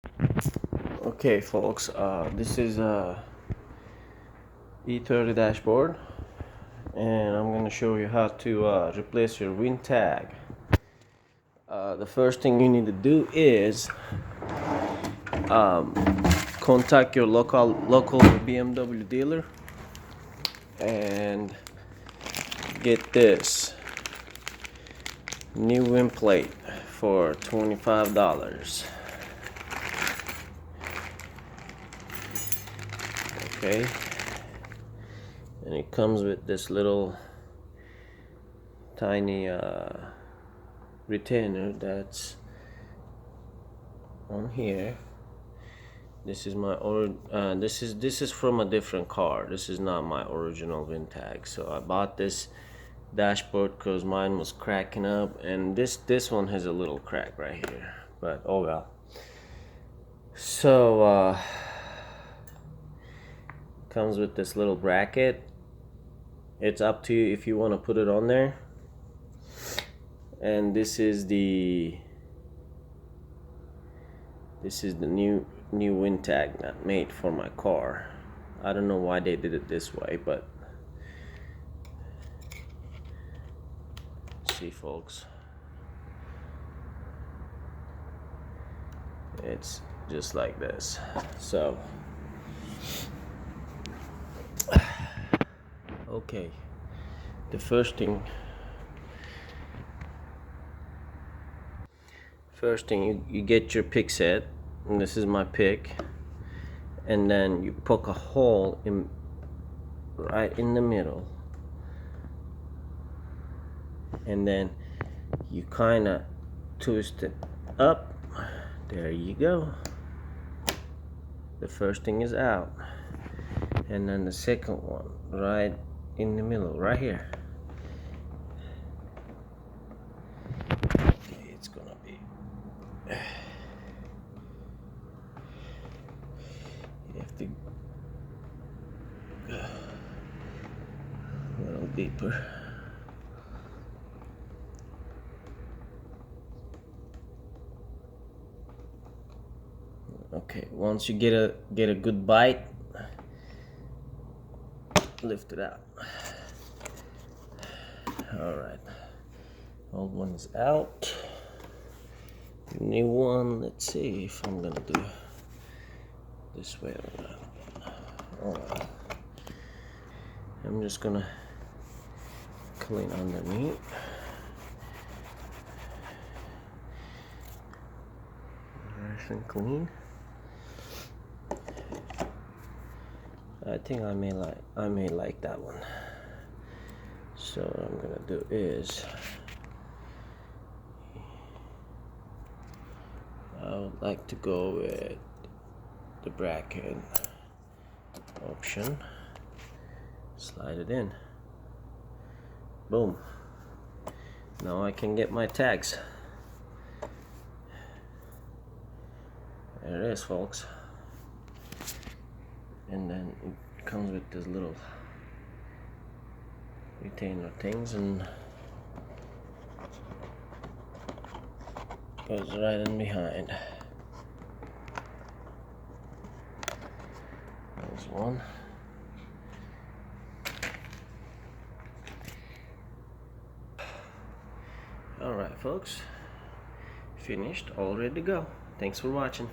Okay folks, this is a e30 dashboard, and I'm going to show you how to replace your wind tag. The first thing you need to do is contact your local BMW dealer and get this new wind plate for $25. Okay, and it comes with this little tiny retainer that's on here. This is my this is from a different car. This is not my original wind tag. So I bought this dashboard because mine was cracking up, and this one has a little crack right here, but oh well. So comes with this little bracket. It's up to you if you want to put it on there. And this is the new wind tag that made for my car. I don't know why they did it this way, but see folks, it's just like this. So okay, the first thing you get your pick set, and this is my pick, and then you poke a hole in right in the middle, and then you kind of twist it up. There you go. The first thing is out, and then the second one right in the middle, right here. Okay, it's gonna be you have to go a little deeper. Okay, once you get a good bite, lift it out. All right, old one is out. New one. Let's see if I'm gonna do this way or not. All right, I'm just gonna clean underneath. Nice and clean. I think I may like that one. So what I'm gonna do is I would like to go with the bracket option. Slide it in. Boom. Now I can get my tags. There it is, folks. And then it comes with this little retainer things, and goes right in behind. There's one. Alright folks, finished, all ready to go. Thanks for watching.